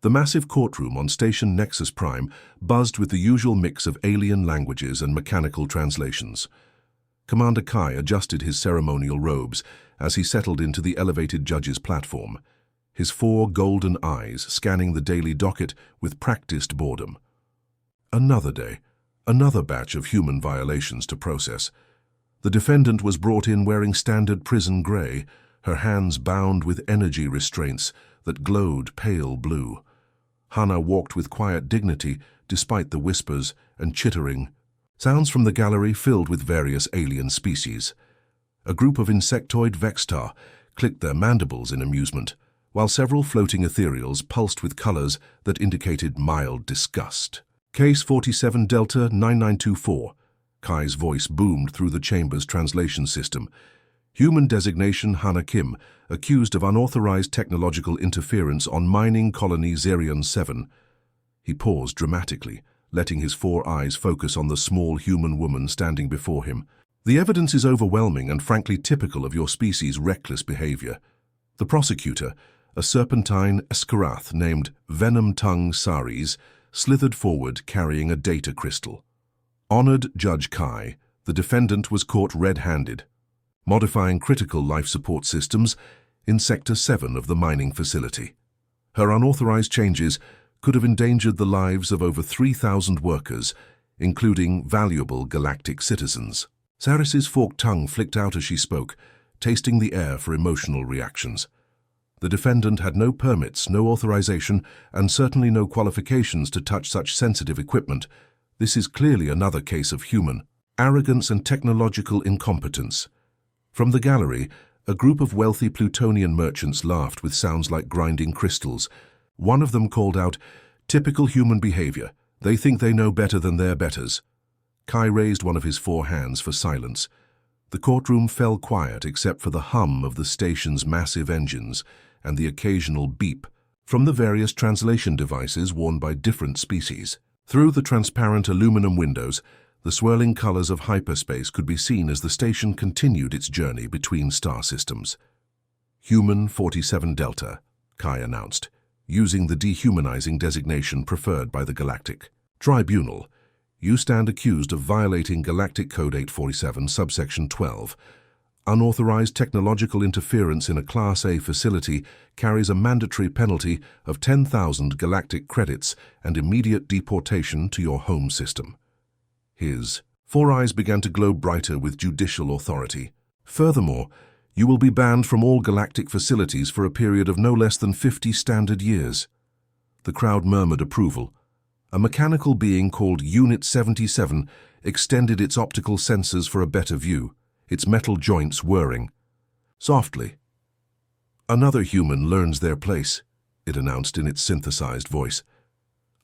The massive courtroom on Station Nexus Prime buzzed with the usual mix of alien languages and mechanical translations. Commander Kai adjusted his ceremonial robes as he settled into the elevated judge's platform, his 4 golden eyes scanning the daily docket with practiced boredom. Another day, another batch of human violations to process. The defendant was brought in wearing standard prison grey, her hands bound with energy restraints that glowed pale blue. Hannah walked with quiet dignity despite the whispers and chittering. Sounds from the gallery filled with various alien species. A group of insectoid Vextar clicked their mandibles in amusement, while several floating ethereals pulsed with colors that indicated mild disgust. Case 47 Delta 9924. Kai's voice boomed through the chamber's translation system. Human designation Hannah Kim, accused of unauthorized technological interference on mining colony Zerion 7. He paused dramatically, letting his 4 eyes focus on the small human woman standing before him. The evidence is overwhelming and frankly typical of your species' reckless behavior. The prosecutor, a serpentine Escarath named Venom Tongue Saris, slithered forward carrying a data crystal. Honored Judge Kai, the defendant was caught red-handed, modifying critical life support systems in Sector 7 of the mining facility. Her unauthorized changes could have endangered the lives of over 3,000 workers, including valuable galactic citizens. Saris's forked tongue flicked out as she spoke, tasting the air for emotional reactions. The defendant had no permits, no authorization, and certainly no qualifications to touch such sensitive equipment. This is clearly another case of human arrogance and technological incompetence. From the gallery, a group of wealthy Plutonian merchants laughed with sounds like grinding crystals. One of them called out, "Typical human behavior. They think they know better than their betters." Kai raised one of his 4 hands for silence. The courtroom fell quiet except for the hum of the station's massive engines and the occasional beep from the various translation devices worn by different species. Through the transparent aluminum windows, the swirling colors of hyperspace could be seen as the station continued its journey between star systems. Human 47 Delta, Kai announced, using the dehumanizing designation preferred by the Galactic Tribunal. You stand accused of violating Galactic Code 847, subsection 12. Unauthorized technological interference in a Class A facility carries a mandatory penalty of 10,000 galactic credits and immediate deportation to your home system. His 4 eyes began to glow brighter with judicial authority. Furthermore, you will be banned from all galactic facilities for a period of no less than 50 standard years. The crowd murmured approval. A mechanical being called Unit 77 extended its optical sensors for a better view, its metal joints whirring. Softly. "Another human learns their place," it announced in its synthesized voice.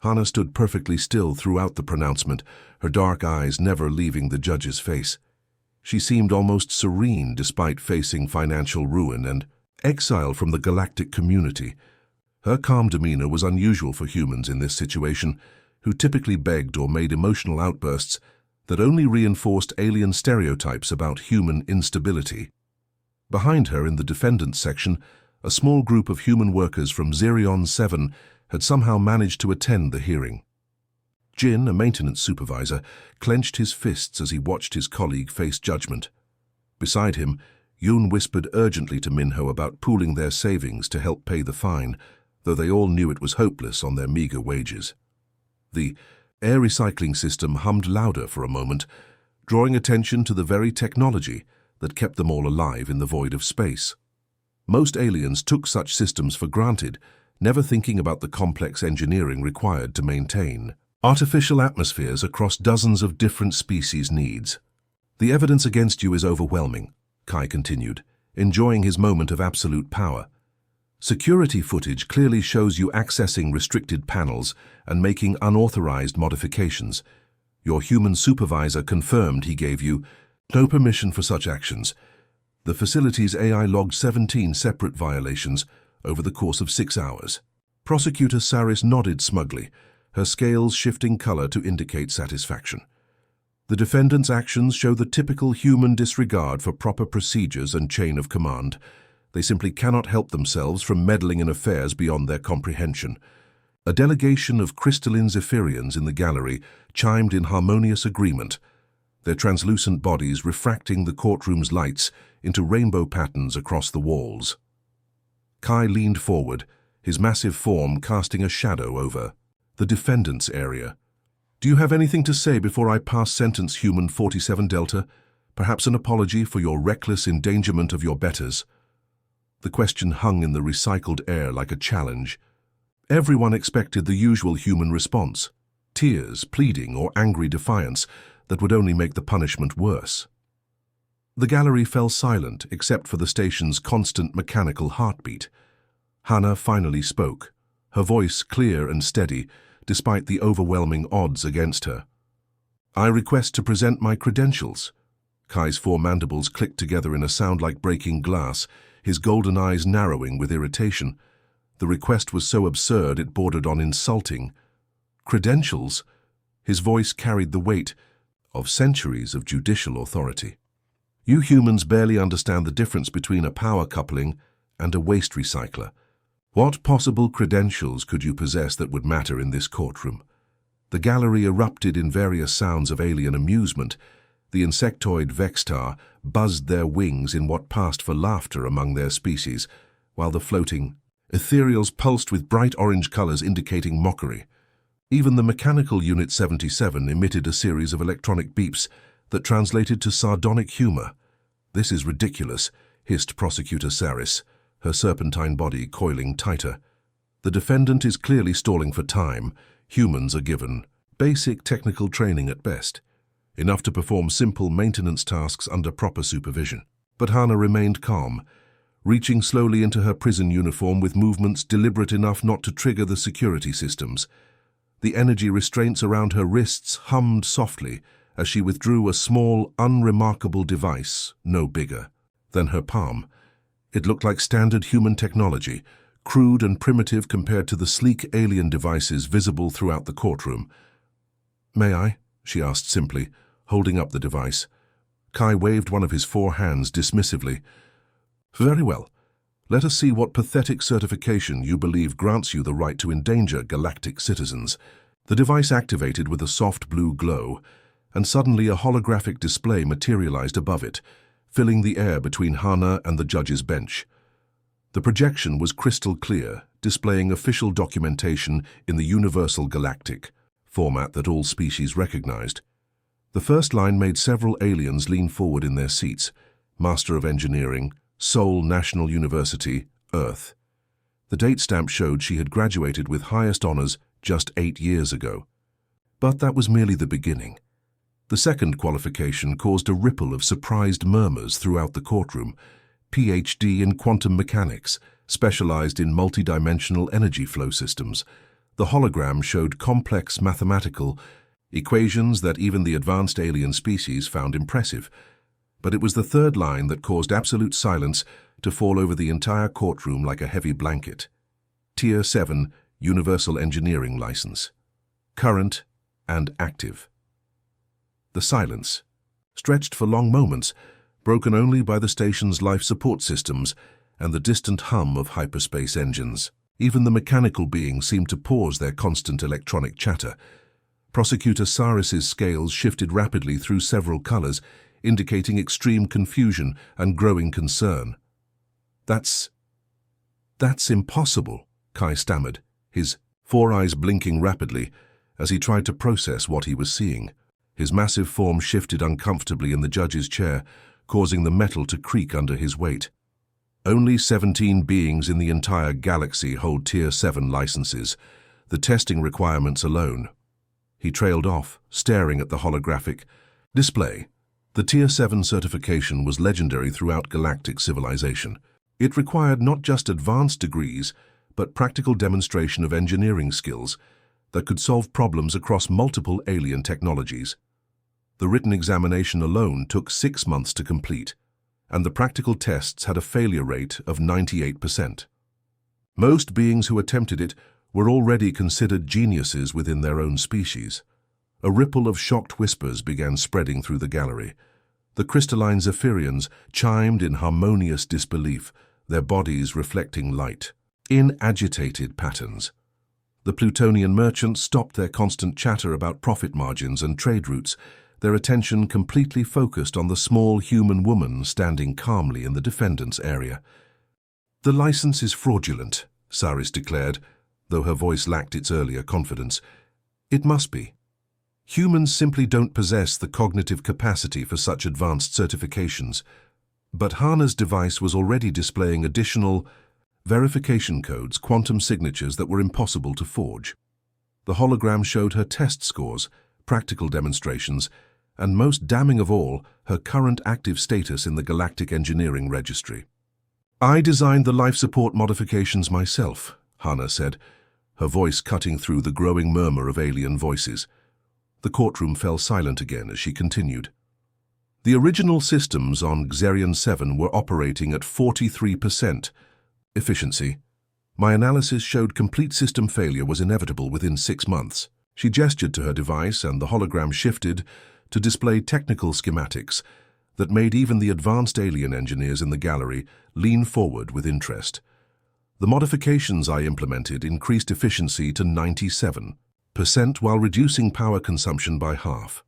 Hannah stood perfectly still throughout the pronouncement, her dark eyes never leaving the judge's face. She seemed almost serene despite facing financial ruin and exile from the galactic community. Her calm demeanor was unusual for humans in this situation, who typically begged or made emotional outbursts that only reinforced alien stereotypes about human instability. Behind her in the defendant's section, a small group of human workers from Zerion 7 had somehow managed to attend the hearing. Jin, a maintenance supervisor, clenched his fists as he watched his colleague face judgment. Beside him, Yoon whispered urgently to Minho about pooling their savings to help pay the fine, though they all knew it was hopeless on their meager wages. The air recycling system hummed louder for a moment, drawing attention to the very technology that kept them all alive in the void of space. Most aliens took such systems for granted, never thinking about the complex engineering required to maintain artificial atmospheres across dozens of different species' needs. "The evidence against you is overwhelming," Kai continued, enjoying his moment of absolute power. "Security footage clearly shows you accessing restricted panels and making unauthorized modifications. Your human supervisor confirmed he gave you no permission for such actions. The facility's AI logged 17 separate violations over the course of 6 hours. Prosecutor Saris nodded smugly, her scales shifting color to indicate satisfaction. The defendant's actions show the typical human disregard for proper procedures and chain of command. They simply cannot help themselves from meddling in affairs beyond their comprehension. A delegation of crystalline Zephyrians in the gallery chimed in harmonious agreement, their translucent bodies refracting the courtroom's lights into rainbow patterns across the walls. Kai leaned forward, his massive form casting a shadow over the defendant's area. "Do you have anything to say before I pass sentence, Human 47 Delta? Perhaps an apology for your reckless endangerment of your betters?" The question hung in the recycled air like a challenge. Everyone expected the usual human response: tears, pleading, or angry defiance that would only make the punishment worse. The gallery fell silent except for the station's constant mechanical heartbeat. Hannah finally spoke, her voice clear and steady, despite the overwhelming odds against her. "I request to present my credentials." Kai's four mandibles clicked together in a sound like breaking glass, his golden eyes narrowing with irritation. The request was so absurd it bordered on insulting. Credentials? His voice carried the weight of centuries of judicial authority. "You humans barely understand the difference between a power coupling and a waste recycler. What possible credentials could you possess that would matter in this courtroom?" The gallery erupted in various sounds of alien amusement. The insectoid Vextar buzzed their wings in what passed for laughter among their species, while the floating ethereals pulsed with bright orange colors indicating mockery. Even the mechanical Unit 77 emitted a series of electronic beeps that translated to sardonic humor. "This is ridiculous," hissed Prosecutor Saris, her serpentine body coiling tighter. "The defendant is clearly stalling for time. Humans are given basic technical training at best, enough to perform simple maintenance tasks under proper supervision." But Hannah remained calm, reaching slowly into her prison uniform with movements deliberate enough not to trigger the security systems. The energy restraints around her wrists hummed softly as she withdrew a small, unremarkable device, no bigger than her palm. It looked like standard human technology, crude and primitive compared to the sleek alien devices visible throughout the courtroom. "May I?" she asked simply, holding up the device. Kai waved one of his four hands dismissively. "Very well. Let us see what pathetic certification you believe grants you the right to endanger galactic citizens." The device activated with a soft blue glow, and suddenly a holographic display materialized above it, filling the air between Hannah and the judge's bench. The projection was crystal clear, displaying official documentation in the Universal Galactic format that all species recognized. The first line made several aliens lean forward in their seats: Master of Engineering, Seoul National University, Earth. The date stamp showed she had graduated with highest honors just 8 years ago. But that was merely the beginning. The second qualification caused a ripple of surprised murmurs throughout the courtroom: PhD in quantum mechanics, specialized in multidimensional energy flow systems. The hologram showed complex mathematical equations that even the advanced alien species found impressive. But it was the third line that caused absolute silence to fall over the entire courtroom like a heavy blanket. Tier 7 Universal Engineering License. Current and active. The silence, stretched for long moments, broken only by the station's life support systems and the distant hum of hyperspace engines. Even the mechanical beings seemed to pause their constant electronic chatter. Prosecutor Saris's scales shifted rapidly through several colors, indicating extreme confusion and growing concern. That's impossible," Kai stammered, his four eyes blinking rapidly as he tried to process what he was seeing. His massive form shifted uncomfortably in the judge's chair, causing the metal to creak under his weight. "Only 17 beings in the entire galaxy hold Tier 7 licenses, the testing requirements alone." He trailed off, staring at the holographic display. The Tier 7 certification was legendary throughout galactic civilization. It required not just advanced degrees, but practical demonstration of engineering skills that could solve problems across multiple alien technologies. The written examination alone took 6 months to complete, and the practical tests had a failure rate of 98%. Most beings who attempted it were already considered geniuses within their own species. A ripple of shocked whispers began spreading through the gallery. The crystalline Zephyrians chimed in harmonious disbelief, their bodies reflecting light in agitated patterns. The Plutonian merchants stopped their constant chatter about profit margins and trade routes, their attention completely focused on the small human woman standing calmly in the defendant's area. "The license is fraudulent," Saris declared, though her voice lacked its earlier confidence. "It must be. Humans simply don't possess the cognitive capacity for such advanced certifications." But Hana's device was already displaying additional verification codes, quantum signatures that were impossible to forge. The hologram showed her test scores, practical demonstrations, and most damning of all, her current active status in the Galactic Engineering Registry. "I designed the life support modifications myself," Hana said, her voice cutting through the growing murmur of alien voices. The courtroom fell silent again as she continued. "The original systems on Xerion 7 were operating at 43% efficiency. My analysis showed complete system failure was inevitable within 6 months. She gestured to her device and the hologram shifted to display technical schematics that made even the advanced alien engineers in the gallery lean forward with interest. The modifications I implemented increased efficiency to 97% while reducing power consumption by half.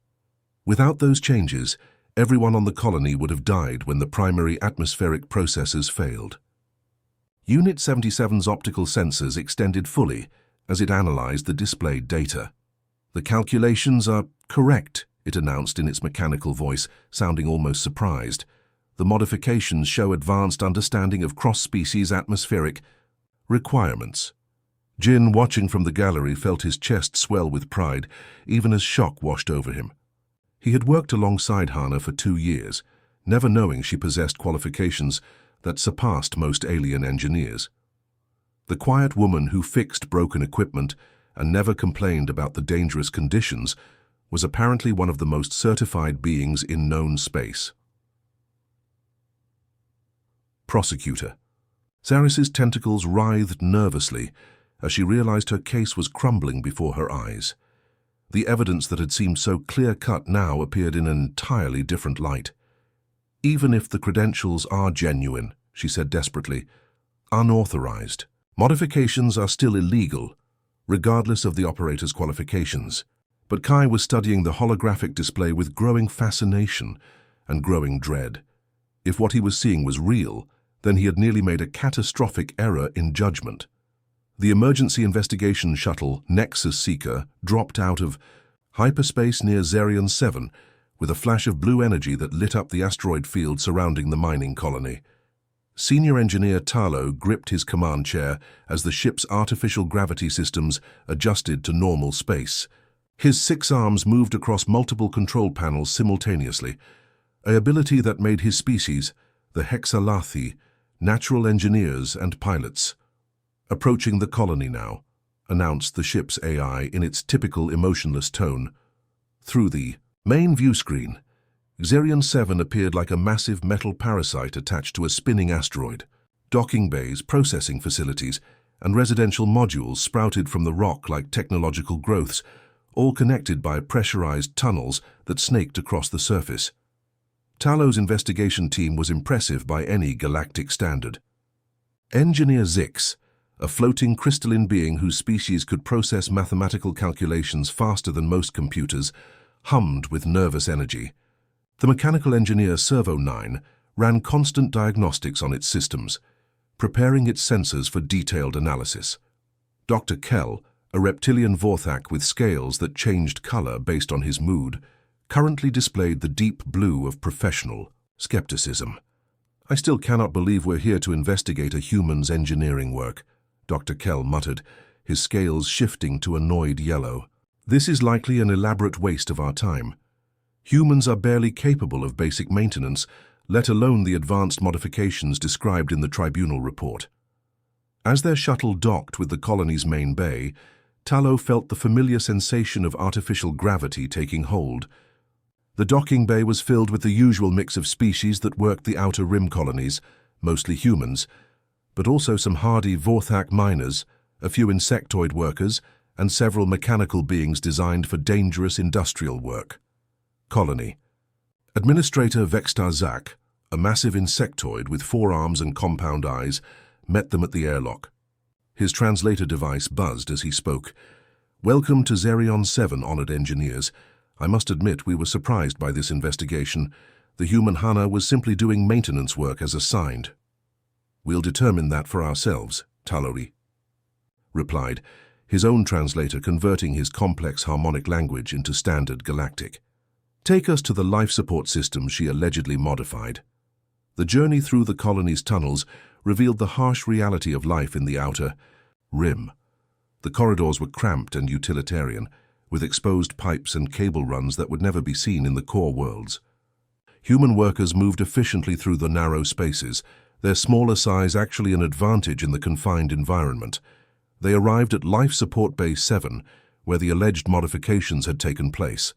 Without those changes, everyone on the colony would have died when the primary atmospheric processes failed." Unit 77's optical sensors extended fully as it analyzed the displayed data. "The calculations are correct," it announced in its mechanical voice, sounding almost surprised. "The modifications show advanced understanding of cross-species atmospheric requirements." Jin, watching from the gallery, felt his chest swell with pride, even as shock washed over him. He had worked alongside Hana for 2 years, never knowing she possessed qualifications that surpassed most alien engineers. The quiet woman who fixed broken equipment and never complained about the dangerous conditions was apparently one of the most certified beings in known space. Prosecutor. Saris's tentacles writhed nervously as she realized her case was crumbling before her eyes. The evidence that had seemed so clear-cut now appeared in an entirely different light. "Even if the credentials are genuine," she said desperately, "unauthorized. Modifications are still illegal, regardless of the operator's qualifications." But Kai was studying the holographic display with growing fascination and growing dread. If what he was seeing was real, then he had nearly made a catastrophic error in judgment. The emergency investigation shuttle Nexus Seeker dropped out of hyperspace near Xerion 7 with a flash of blue energy that lit up the asteroid field surrounding the mining colony. Senior Engineer Talo gripped his command chair as the ship's artificial gravity systems adjusted to normal space. His 6 arms moved across multiple control panels simultaneously, an ability that made his species, the Hexalathi, natural engineers and pilots. "Approaching the colony now," announced the ship's AI in its typical emotionless tone. Through the main view screen, Xerion 7 appeared like a massive metal parasite attached to a spinning asteroid. Docking bays, processing facilities, and residential modules sprouted from the rock like technological growths, all connected by pressurized tunnels that snaked across the surface. Talo's investigation team was impressive by any galactic standard. Engineer Zix, a floating crystalline being whose species could process mathematical calculations faster than most computers, hummed with nervous energy. The mechanical engineer Servo 9 ran constant diagnostics on its systems, preparing its sensors for detailed analysis. Dr. Kell, a reptilian Vorthak with scales that changed color based on his mood, currently displayed the deep blue of professional skepticism. "I still cannot believe we're here to investigate a human's engineering work," Dr. Kell muttered, his scales shifting to annoyed yellow. "This is likely an elaborate waste of our time. Humans are barely capable of basic maintenance, let alone the advanced modifications described in the tribunal report." As their shuttle docked with the colony's main bay, Talo felt the familiar sensation of artificial gravity taking hold. The docking bay was filled with the usual mix of species that worked the outer rim colonies, mostly humans, but also some hardy Vorthak miners, a few insectoid workers, and several mechanical beings designed for dangerous industrial work. Colony. Administrator Vextar Zak, a massive insectoid with 4 arms and compound eyes, met them at the airlock. His translator device buzzed as he spoke. "Welcome to Zerion 7, honored engineers. I must admit we were surprised by this investigation. The human Hana was simply doing maintenance work as assigned." "We'll determine that for ourselves," Talori replied, his own translator converting his complex harmonic language into standard galactic. "Take us to the life support system she allegedly modified." The journey through the colony's tunnels revealed the harsh reality of life in the outer rim. The corridors were cramped and utilitarian, with exposed pipes and cable runs that would never be seen in the core worlds. Human workers moved efficiently through the narrow spaces, their smaller size actually an advantage in the confined environment. They arrived at Life Support Bay 7, where the alleged modifications had taken place.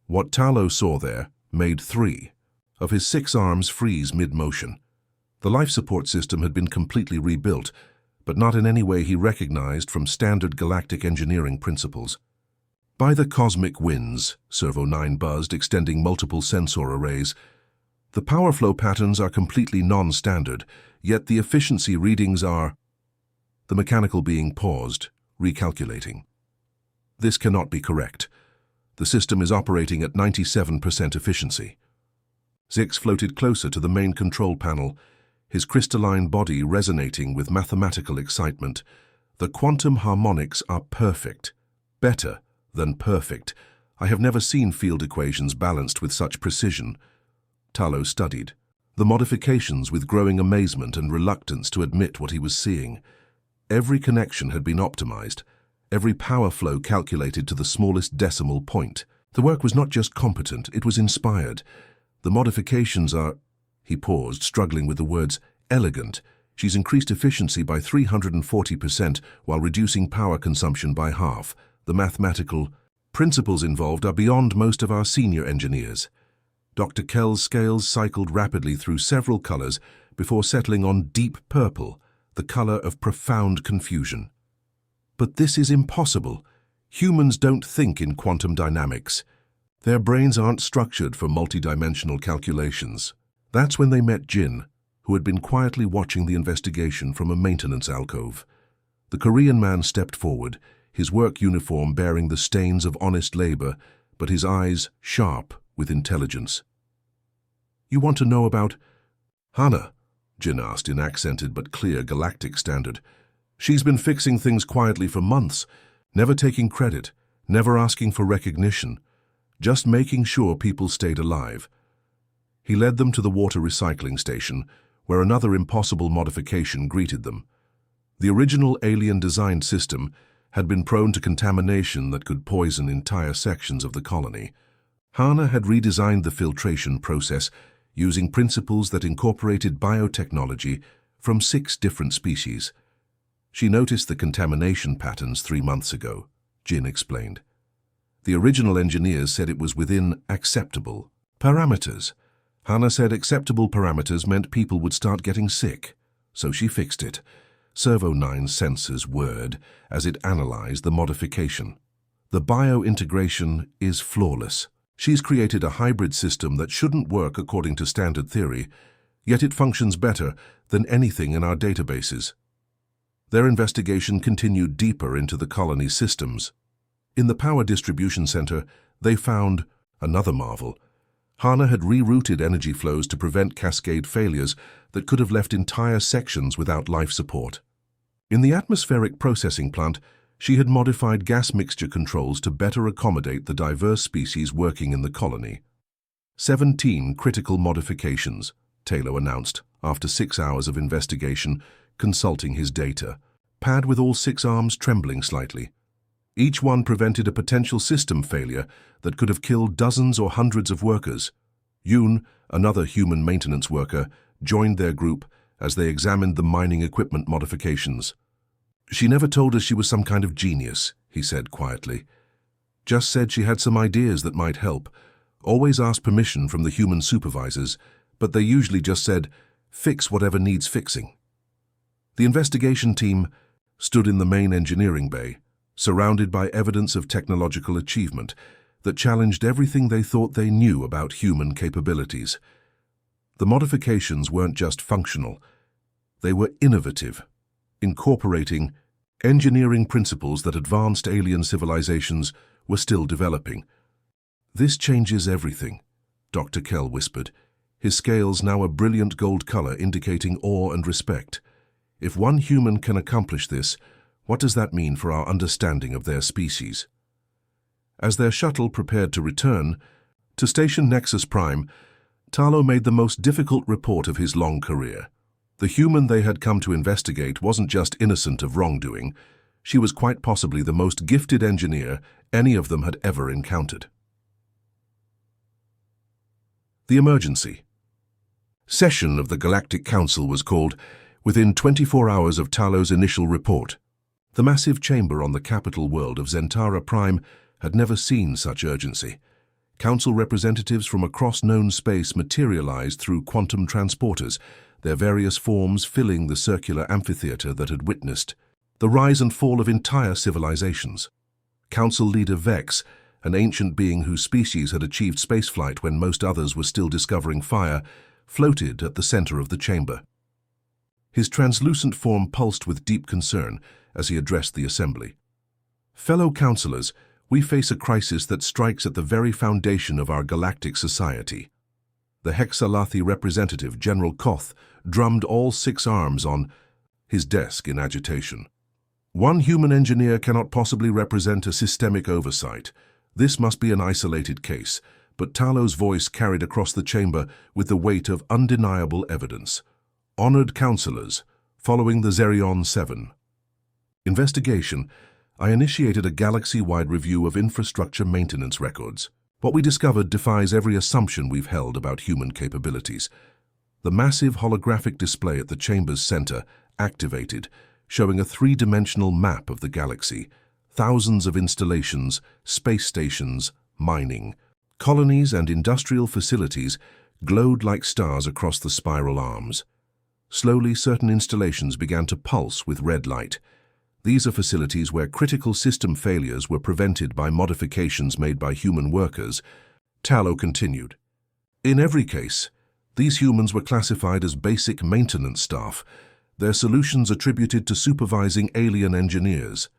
What Talo saw there made 3 of his 6 arms freeze mid-motion. The life support system had been completely rebuilt, but not in any way he recognized from standard galactic engineering principles. "By the cosmic winds," Servo 9 buzzed, extending multiple sensor arrays. "The power flow patterns are completely non-standard, yet the efficiency readings are—" The mechanical being paused, recalculating. "This cannot be correct. The system is operating at 97% efficiency." Zix floated closer to the main control panel, his crystalline body resonating with mathematical excitement. "The quantum harmonics are perfect. Better than perfect. I have never seen field equations balanced with such precision." Talo studied the modifications with growing amazement and reluctance to admit what he was seeing. Every connection had been optimized, every power flow calculated to the smallest decimal point. The work was not just competent, it was inspired. "The modifications are—" He paused, struggling with the words, "elegant. She's increased efficiency by 340% while reducing power consumption by half. The mathematical principles involved are beyond most of our senior engineers." Dr. Kell's scales cycled rapidly through several colors before settling on deep purple, the color of profound confusion. "But this is impossible. Humans don't think in quantum dynamics. Their brains aren't structured for multidimensional calculations." That's when they met Jin, who had been quietly watching the investigation from a maintenance alcove. The Korean man stepped forward, his work uniform bearing the stains of honest labor, but his eyes sharp with intelligence. "You want to know about Hana?" Jin asked in accented but clear galactic standard. "She's been fixing things quietly for months, never taking credit, never asking for recognition, just making sure people stayed alive." He led them to the water recycling station, where another impossible modification greeted them. The original alien-designed system had been prone to contamination that could poison entire sections of the colony. Hana had redesigned the filtration process using principles that incorporated biotechnology from 6 different species. "She noticed the contamination patterns 3 months ago," Jin explained. "The original engineers said it was within acceptable parameters. Hana said acceptable parameters meant people would start getting sick, so she fixed it." Servo 9 sensors whirred as it analyzed the modification. "The bio-integration is flawless. She's created a hybrid system that shouldn't work according to standard theory, yet it functions better than anything in our databases." Their investigation continued deeper into the colony's systems. In the power distribution center, they found another marvel. Hana had rerouted energy flows to prevent cascade failures that could have left entire sections without life support. In the atmospheric processing plant, she had modified gas mixture controls to better accommodate the diverse species working in the colony. 17 critical modifications, Taylor announced after 6 hours of investigation, consulting his data, pad with all 6 arms trembling slightly. Each one prevented a potential system failure that could have killed dozens or hundreds of workers. Yoon, another human maintenance worker, joined their group as they examined the mining equipment modifications. "She never told us she was some kind of genius," he said quietly. "Just said she had some ideas that might help. Always asked permission from the human supervisors, but they usually just said, 'Fix whatever needs fixing.'" The investigation team stood in the main engineering bay, surrounded by evidence of technological achievement that challenged everything they thought they knew about human capabilities. The modifications weren't just functional, they were innovative, incorporating engineering principles that advanced alien civilizations were still developing. "This changes everything," Dr. Kell whispered, his scales now a brilliant gold color indicating awe and respect. "If one human can accomplish this, what does that mean for our understanding of their species?" As their shuttle prepared to return to Station Nexus Prime, Talo made the most difficult report of his long career. The human they had come to investigate wasn't just innocent of wrongdoing, she was quite possibly the most gifted engineer any of them had ever encountered. The emergency session of the Galactic Council was called within 24 hours of Talo's initial report. The massive chamber on the capital world of Zentara Prime had never seen such urgency. Council representatives from across known space materialized through quantum transporters, their various forms filling the circular amphitheater that had witnessed the rise and fall of entire civilizations. Council leader Vex, an ancient being whose species had achieved spaceflight when most others were still discovering fire, floated at the center of the chamber. His translucent form pulsed with deep concern as he addressed the assembly. "Fellow councillors, we face a crisis that strikes at the very foundation of our galactic society." The Hexalathi representative, General Koth, drummed all 6 arms on his desk in agitation. "One human engineer cannot possibly represent a systemic oversight. This must be an isolated case," but Talo's voice carried across the chamber with the weight of undeniable evidence. "Honored councillors, following the Zerion 7 investigation, I initiated a galaxy-wide review of infrastructure maintenance records. What we discovered defies every assumption we've held about human capabilities." The massive holographic display at the chamber's center activated, showing a 3-dimensional map of the galaxy. Thousands of installations, space stations, mining, colonies and industrial facilities glowed like stars across the spiral arms. Slowly, certain installations began to pulse with red light. These are facilities where critical system failures were prevented by modifications made by human workers. Talo continued. "In every case, these humans were classified as basic maintenance staff, their solutions attributed to supervising alien engineers."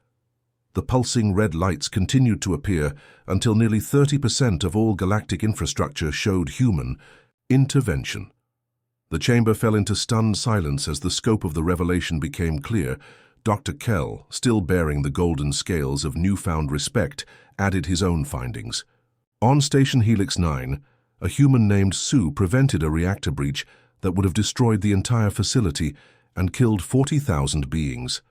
The pulsing red lights continued to appear until nearly 30% of all galactic infrastructure showed human intervention. The chamber fell into stunned silence as the scope of the revelation became clear. Dr. Kell, still bearing the golden scales of newfound respect, added his own findings. On Station Helix 9, a human named Sue prevented a reactor breach that would have destroyed the entire facility and killed 40,000 beings.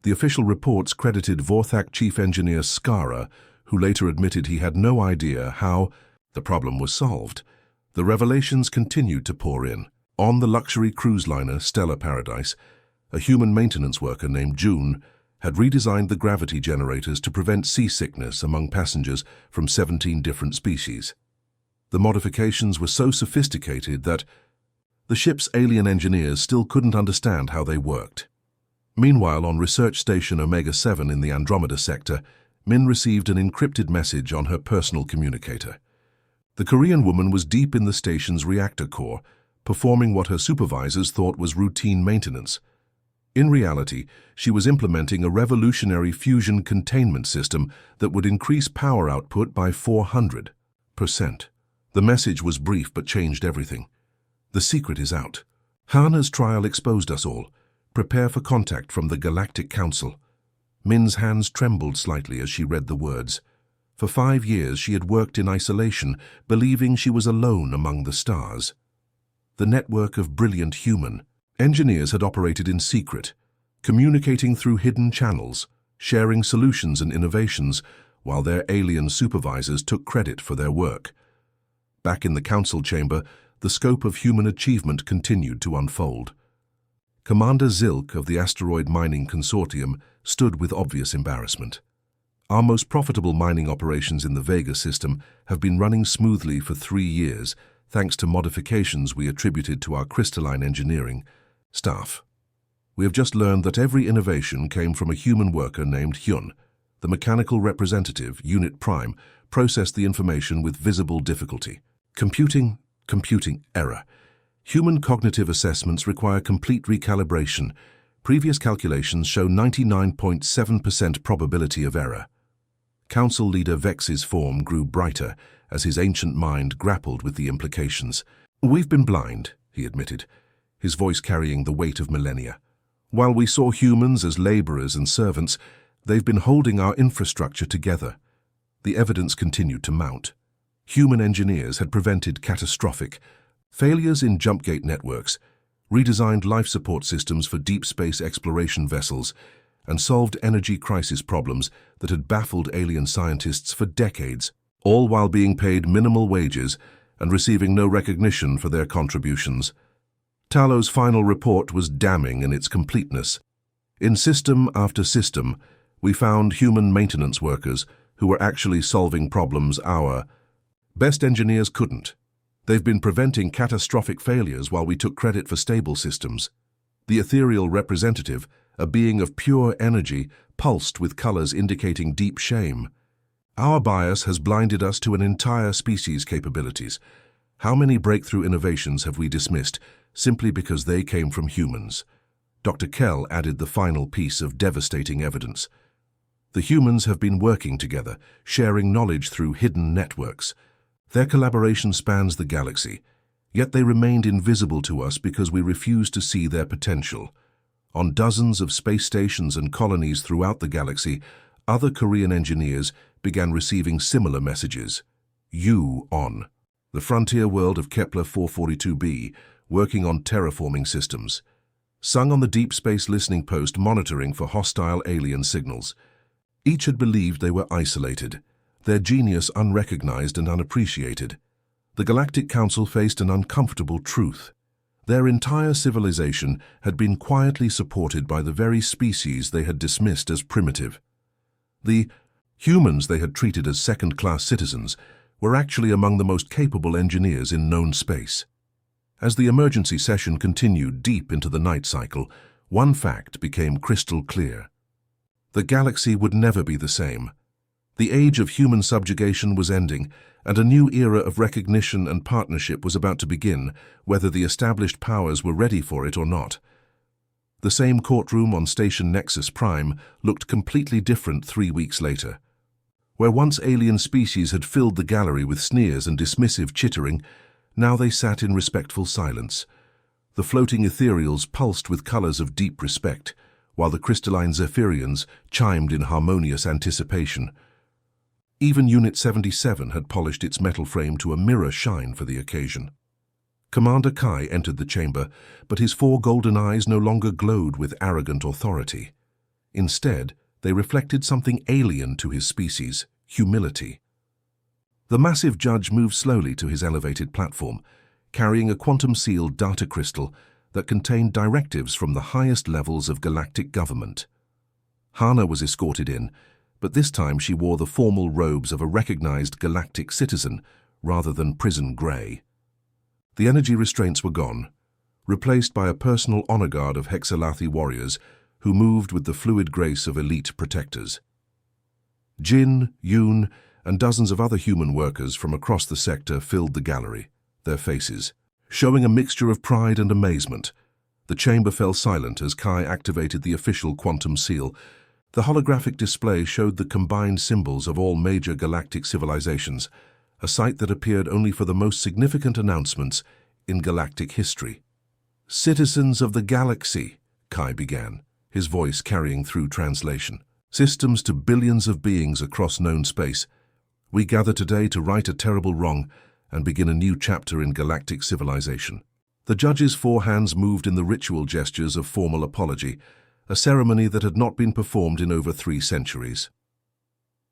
The official reports credited Vorthak Chief Engineer Skara, who later admitted he had no idea how the problem was solved. The revelations continued to pour in. On the luxury cruise liner Stellar Paradise, a human maintenance worker named June had redesigned the gravity generators to prevent seasickness among passengers from 17 different species. The modifications were so sophisticated that the ship's alien engineers still couldn't understand how they worked. Meanwhile, on Research Station Omega-7 in the Andromeda sector, Min received an encrypted message on her personal communicator. The Korean woman was deep in the station's reactor core, performing what her supervisors thought was routine maintenance. In reality, she was implementing a revolutionary fusion containment system that would increase power output by 400%. The message was brief but changed everything. "The secret is out. Hana's trial exposed us all. Prepare for contact from the Galactic Council." Min's hands trembled slightly as she read the words. For 5 years she had worked in isolation, believing she was alone among the stars. The network of brilliant human engineers had operated in secret, communicating through hidden channels, sharing solutions and innovations, while their alien supervisors took credit for their work. Back in the council chamber, the scope of human achievement continued to unfold. Commander Zilk of the Asteroid Mining Consortium stood with obvious embarrassment. "Our most profitable mining operations in the Vega system have been running smoothly for 3 years, thanks to modifications we attributed to our crystalline engineering staff. We have just learned that every innovation came from a human worker named Hyun. The mechanical representative, Unit Prime, processed the information with visible difficulty. Computing error. Human cognitive assessments require complete recalibration. Previous calculations show 99.7% probability of error. Council leader Vex's form grew brighter as his ancient mind grappled with the implications. "We've been blind," he admitted, his voice carrying the weight of millennia. "While we saw humans as laborers and servants, they've been holding our infrastructure together." The evidence continued to mount. Human engineers had prevented catastrophic failures in jumpgate networks, redesigned life support systems for deep space exploration vessels, and solved energy crisis problems that had baffled alien scientists for decades, all while being paid minimal wages and receiving no recognition for their contributions. Talo's final report was damning in its completeness. In system after system, we found human maintenance workers who were actually solving problems our best engineers couldn't. They've been preventing catastrophic failures while we took credit for stable systems. The ethereal representative, a being of pure energy, pulsed with colors indicating deep shame. "Our bias has blinded us to an entire species' capabilities. How many breakthrough innovations have we dismissed simply because they came from humans?" Dr. Kell added the final piece of devastating evidence. "The humans have been working together, sharing knowledge through hidden networks. Their collaboration spans the galaxy, yet they remained invisible to us because we refused to see their potential. On dozens of space stations and colonies throughout the galaxy, other Korean engineers began receiving similar messages. You on the frontier world of Kepler 442b, working on terraforming systems. Sung on the deep space listening post monitoring for hostile alien signals. Each had believed they were isolated, their genius unrecognized and unappreciated. The Galactic Council faced an uncomfortable truth. Their entire civilization had been quietly supported by the very species they had dismissed as primitive. The humans they had treated as second-class citizens were actually among the most capable engineers in known space. As the emergency session continued deep into the night cycle, one fact became crystal clear. The galaxy would never be the same. The age of human subjugation was ending, and a new era of recognition and partnership was about to begin, whether the established powers were ready for it or not. The same courtroom on Station Nexus Prime looked completely different 3 weeks later. Where once alien species had filled the gallery with sneers and dismissive chittering, now they sat in respectful silence. The floating ethereals pulsed with colors of deep respect, while the crystalline Zephyrians chimed in harmonious anticipation. Even Unit 77 had polished its metal frame to a mirror shine for the occasion. Commander Kai entered the chamber, but his 4 golden eyes no longer glowed with arrogant authority. Instead, they reflected something alien to his species, humility. The massive judge moved slowly to his elevated platform, carrying a quantum-sealed data crystal that contained directives from the highest levels of galactic government. Hana was escorted in, but this time she wore the formal robes of a recognized galactic citizen rather than prison grey. The energy restraints were gone, replaced by a personal honor guard of Hexalathi warriors who moved with the fluid grace of elite protectors. Jin, Yoon, and dozens of other human workers from across the sector filled the gallery, their faces showing a mixture of pride and amazement. The chamber fell silent as Kai activated the official quantum seal. The holographic display showed the combined symbols of all major galactic civilizations, a sight that appeared only for the most significant announcements in galactic history. "Citizens of the galaxy," Kai began, his voice carrying through translation. "Systems to billions of beings across known space. We gather today to right a terrible wrong and begin a new chapter in galactic civilization." The judge's 4 hands moved in the ritual gestures of formal apology, a ceremony that had not been performed in over 3 centuries.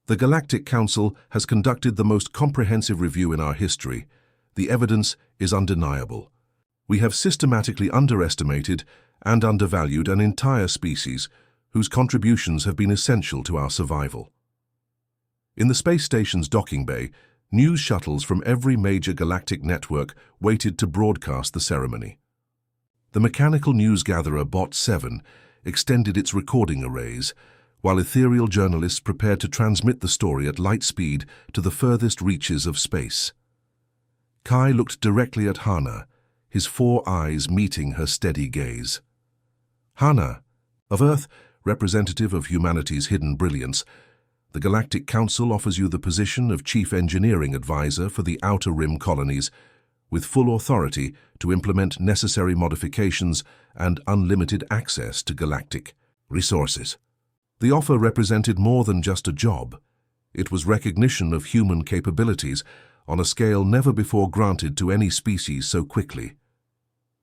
"The Galactic Council has conducted the most comprehensive review in our history. The evidence is undeniable. We have systematically underestimated and undervalued an entire species whose contributions have been essential to our survival." In the space station's docking bay, news shuttles from every major galactic network waited to broadcast the ceremony. The mechanical newsgatherer Bot 7 extended its recording arrays, while ethereal journalists prepared to transmit the story at light speed to the furthest reaches of space. Kai looked directly at Hana, his 4 eyes meeting her steady gaze. "Hana," Of Earth, representative of humanity's hidden brilliance, the Galactic Council offers you the position of Chief Engineering Advisor for the Outer Rim colonies, with full authority to implement necessary modifications and unlimited access to galactic resources. The offer represented more than just a job. It was recognition of human capabilities on a scale never before granted to any species so quickly.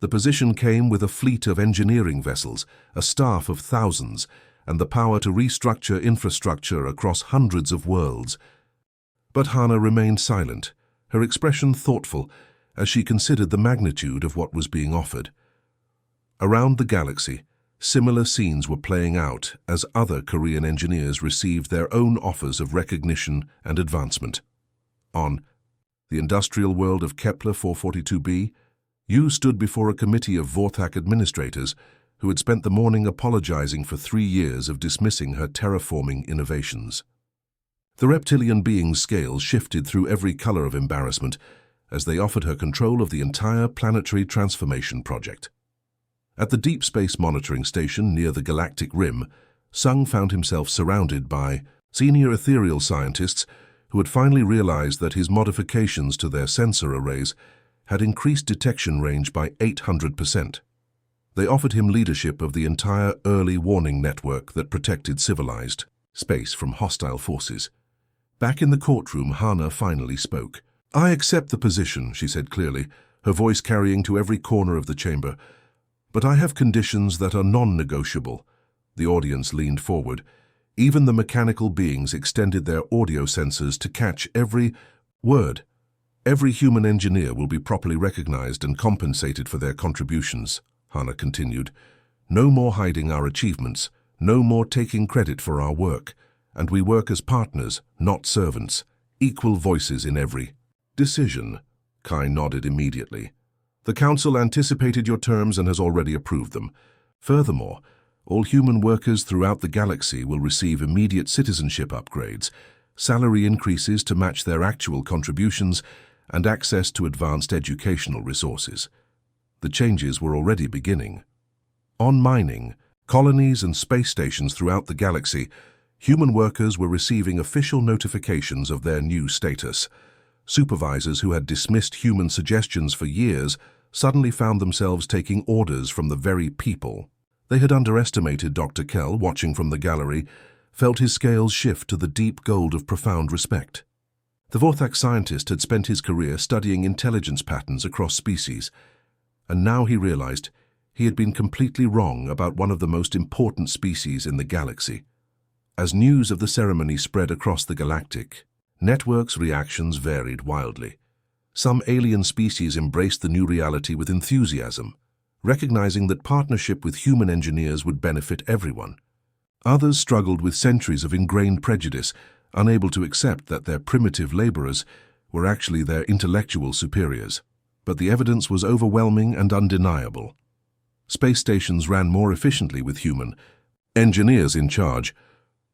The position came with a fleet of engineering vessels, a staff of thousands, and the power to restructure infrastructure across hundreds of worlds. But Hannah remained silent, her expression thoughtful, as she considered the magnitude of what was being offered. Around the galaxy, similar scenes were playing out as other Korean engineers received their own offers of recognition and advancement. On the industrial world of Kepler 442b, Yu stood before a committee of Vorthak administrators who had spent the morning apologizing for 3 years of dismissing her terraforming innovations. The reptilian being's scales shifted through every color of embarrassment as they offered her control of the entire planetary transformation project. At the Deep Space Monitoring Station near the Galactic Rim, Sung found himself surrounded by senior ethereal scientists who had finally realized that his modifications to their sensor arrays had increased detection range by 800%. They offered him leadership of the entire early warning network that protected civilized space from hostile forces. Back in the courtroom, Hannah finally spoke. "I accept the position," she said clearly, her voice carrying to every corner of the chamber. "But I have conditions that are non-negotiable." The audience leaned forward. Even the mechanical beings extended their audio sensors to catch every word. "Every human engineer will be properly recognized and compensated for their contributions," Hannah continued. "No more hiding our achievements, no more taking credit for our work, and we work as partners, not servants, equal voices in every decision." Kai nodded immediately. "The Council anticipated your terms and has already approved them. Furthermore, all human workers throughout the galaxy will receive immediate citizenship upgrades, salary increases to match their actual contributions, and access to advanced educational resources." The changes were already beginning. On mining, colonies and space stations throughout the galaxy, human workers were receiving official notifications of their new status. Supervisors who had dismissed human suggestions for years suddenly found themselves taking orders from the very people. They had underestimated Dr. Kell, watching from the gallery, felt his scales shift to the deep gold of profound respect. The Vorthak scientist had spent his career studying intelligence patterns across species, and now he realized he had been completely wrong about one of the most important species in the galaxy. As news of the ceremony spread across the galactic, networks' reactions varied wildly. Some alien species embraced the new reality with enthusiasm, recognizing that partnership with human engineers would benefit everyone. Others struggled with centuries of ingrained prejudice, unable to accept that their primitive laborers were actually their intellectual superiors. But the evidence was overwhelming and undeniable. Space stations ran more efficiently with human engineers in charge.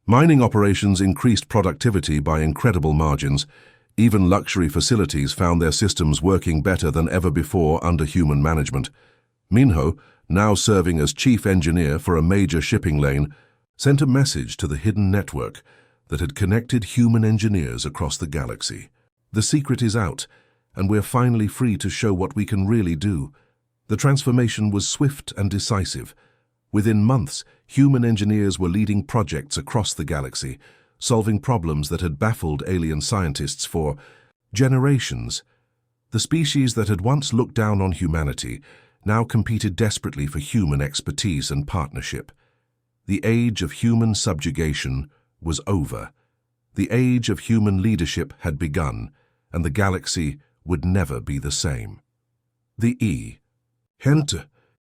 Mining operations increased productivity by incredible margins. Even luxury facilities found their systems working better than ever before under human management. Minho, now serving as chief engineer for a major shipping lane, sent a message to the hidden network that had connected human engineers across the galaxy. "The secret is out, and we're finally free to show what we can really do." The transformation was swift and decisive. Within months, human engineers were leading projects across the galaxy, solving problems that had baffled alien scientists for generations. The species that had once looked down on humanity now competed desperately for human expertise and partnership. The age of human subjugation was over. The age of human leadership had begun, and the galaxy would never be the same. The Hente